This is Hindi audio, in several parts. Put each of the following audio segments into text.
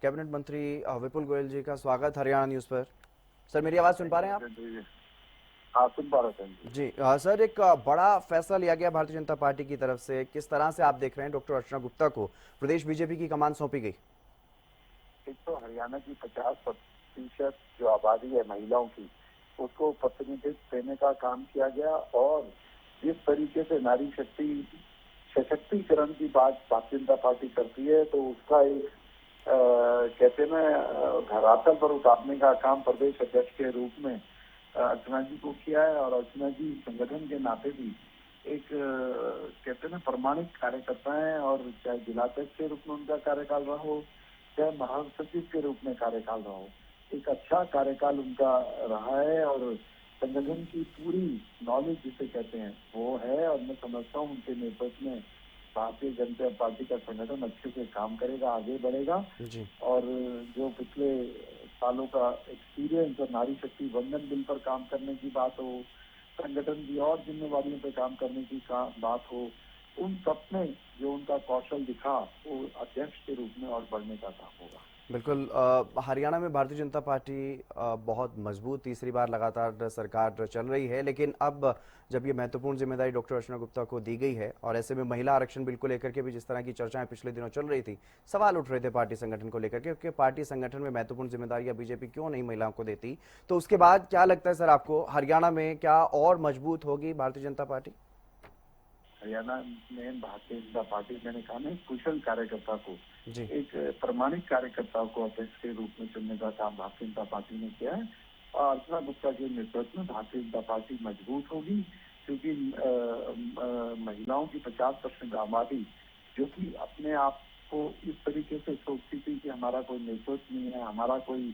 कैबिनेट मंत्री विपुल गोयल जी का स्वागत हरियाणा न्यूज पर। सर, मेरी आवाज सुन पा रहे हैं आप? हाँ, सुन पा रहे हैं जी सर, एक बड़ा फैसला लिया गया भारतीय जनता पार्टी की तरफ से। किस तरह से आप देख रहे हैं डॉक्टर अर्चना गुप्ता को प्रदेश बीजेपी की कमान सौंपी गई? एक तो हरियाणा की 50% जो आबादी है महिलाओं की, उसको प्रतिनिधित्व देने का काम किया गया। और जिस तरीके से नारी शक्ति सशक्तिकरण की बात भारतीय जनता पार्टी करती है, तो उसका एक कहते हैं ना धरातल पर उतारने का काम प्रदेश अध्यक्ष के रूप में अर्चना जी को किया है। और अर्चना जी संगठन के नाते भी एक कहते हैं ना प्रमाणित कार्यकर्ता है। और चाहे जिलाध्यक्ष के रूप में उनका कार्यकाल रहा हो, चाहे महासचिव के रूप में कार्यकाल रहा हो, एक अच्छा कार्यकाल उनका रहा है। और संगठन की पूरी नॉलेज जिसे कहते हैं वो है। और मैं समझता हूँ उनके नेतृत्व में भारतीय जनता पार्टी का संगठन अच्छे से काम करेगा, आगे बढ़ेगा। जी और जो पिछले सालों का एक्सपीरियंस और नारी शक्ति वंदन बिल पर काम करने की बात हो, संगठन की और जिम्मेवारियों पर काम करने की बात हो, उन सब में जो उनका कौशल दिखा, वो अध्यक्ष के रूप में और बढ़ने का काम होगा। बिल्कुल। हरियाणा में भारतीय जनता पार्टी बहुत मजबूत तीसरी बार लगातार सरकार चल रही है, लेकिन अब जब ये महत्वपूर्ण जिम्मेदारी डॉक्टर अर्चना गुप्ता को दी गई है और ऐसे में महिला आरक्षण बिल को लेकर के भी जिस तरह की चर्चाएं पिछले दिनों चल रही थी, सवाल उठ रहे थे पार्टी संगठन को लेकर के कि पार्टी संगठन में महत्वपूर्ण जिम्मेदारियां बीजेपी क्यों नहीं महिलाओं को देती। तो उसके बाद क्या लगता है सर आपको, हरियाणा में क्या और मजबूत होगी भारतीय जनता पार्टी? हरियाणा में भारतीय जनता पार्टी, मैंने कहा ना, कुशल कार्यकर्ता को, जी एक प्रमाणिक कार्यकर्ता को अध्यक्ष के रूप में चुनने का काम भारतीय जनता पार्टी ने किया है। और अर्चना गुप्ता के नेतृत्व में भारतीय जनता पार्टी मजबूत होगी, क्योंकि महिलाओं की 50% आबादी जो कि अपने आप को इस तरीके से सोचती थी कि हमारा कोई नेतृत्व नहीं है, हमारा कोई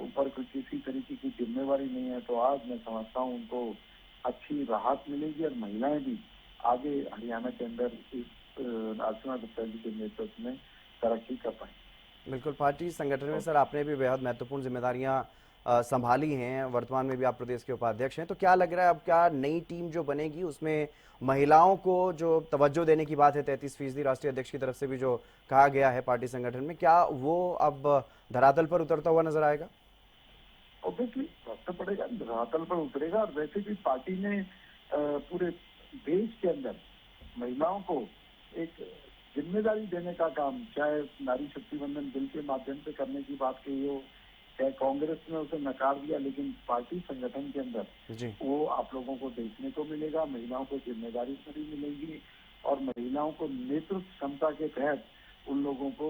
ऊपर कोई किसी तरीके की जिम्मेवारी नहीं है, तो आज मैं समझता हूँ उनको अच्छी राहत मिलेगी। और महिलाएं भी आगे हरियाणा के अंदर इस अर्चना गुप्ता जी के नेतृत्व में तरक्की कर पाएंगे। बिल्कुल। पार्टी संगठन में सर आपने भी बेहद महत्वपूर्ण जिम्मेदारियां संभाली हैं, वर्तमान में भी आप प्रदेश के उपाध्यक्ष हैं। तो क्या लग रहा है, अब क्या नई टीम जो बनेगी उसमें महिलाओं को जो तवज्जो देने की बात है, 33% राष्ट्रीय अध्यक्ष की तरफ से भी जो कहा गया है पार्टी संगठन में, क्या वो अब धरातल पर उतरता हुआ नजर आएगा? ऑब्वियसली फर्क पड़ेगा, धरातल पर उतरेगा। और वैसे भी पार्टी ने पूरे देश के अंदर महिलाओं को एक जिम्मेदारी देने का काम, चाहे नारी शक्ति वंदन बिल के माध्यम से करने की बात कही हो, चाहे कांग्रेस ने उसे नकार दिया, लेकिन पार्टी संगठन के अंदर जी वो आप लोगों को देखने को मिलेगा। महिलाओं को जिम्मेदारी भी मिलेगी और महिलाओं को नेतृत्व क्षमता के तहत उन लोगों को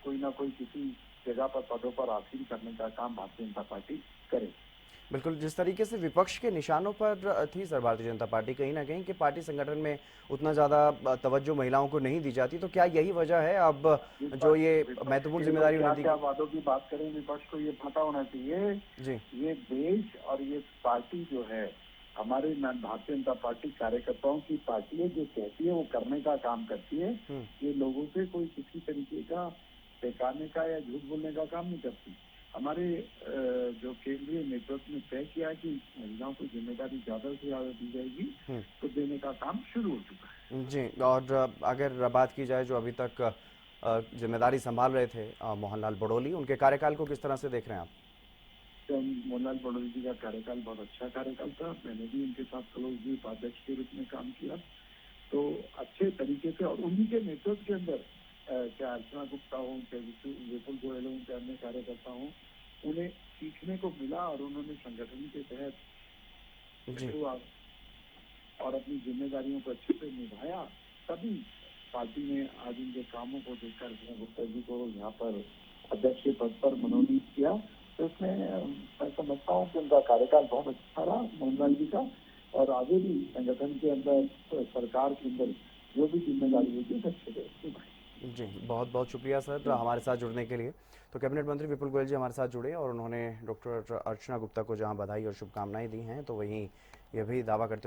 कोई ना कोई किसी जगह पर पदों पर हासिल करने का काम भारतीय जनता पार्टी करे। बिल्कुल। जिस तरीके से विपक्ष के निशानों पर थी सर भारतीय जनता पार्टी कहीं ना कहीं कि पार्टी संगठन में उतना ज्यादा तवज्जो महिलाओं को नहीं दी जाती, तो क्या यही वजह है अब जो ये विपक्ष महत्वपूर्ण केवल जिम्मेदारी क्या उन्हें दी क्या गई? वादों की बात करें, विपक्ष को ये पता होना चाहिए जी ये देश और ये पार्टी जो है हमारे भारतीय जनता पार्टी कार्यकर्ताओं की पार्टी है। जो कहती है वो करने का काम करती है। ये लोगों से कोई किसी तरीके का बहकाने का या झूठ बोलने का काम नहीं करती। हमारे जो केंद्रीय नेतृत्व ने तय किया कि महिलाओं को जिम्मेदारी ज्यादा से ज्यादा दी जाएगी, तो देने का काम शुरू हो चुका है। जी। और अगर बात की जाए जो अभी तक जिम्मेदारी संभाल रहे थे मोहनलाल बड़ोली, उनके कार्यकाल को किस तरह से देख रहे हैं आप? तो मोहनलाल बड़ोली जी का कार्यकाल बहुत अच्छा कार्यकाल था। मैंने भी उनके साथ क्लोजली उपाध्यक्ष के रूप में काम किया, तो अच्छे तरीके से। और उन्हीं के नेतृत्व के अंदर चाहे अर्चना गुप्ता हो, चाहे विपुल गोयल हो, चाहे अन्य कार्यकर्ता हो, उन्हें सीखने को मिला और उन्होंने संगठन के तहत जी शुरुआत और अपनी जिम्मेदारियों को अच्छे से निभाया। तभी पार्टी ने आज उनके कामों को देखकर अर्चना गुप्ता जी को यहाँ पर अध्यक्ष के पद पर मनोनीत किया। तो इसमें मैं समझता हूँ कि उनका कार्यकाल बहुत अच्छा रहा मोहनलाल जी का। और आगे भी संगठन के अंदर, सरकार के अंदर जो भी जिम्मेदारी होगी अच्छे से। जी, बहुत बहुत शुक्रिया सर हमारे साथ जुड़ने के लिए। तो कैबिनेट मंत्री विपुल गोयल जी हमारे साथ जुड़े और उन्होंने डॉक्टर अर्चना गुप्ता को जहां बधाई और शुभकामनाएं दी हैं, तो वहीं यह भी दावा करते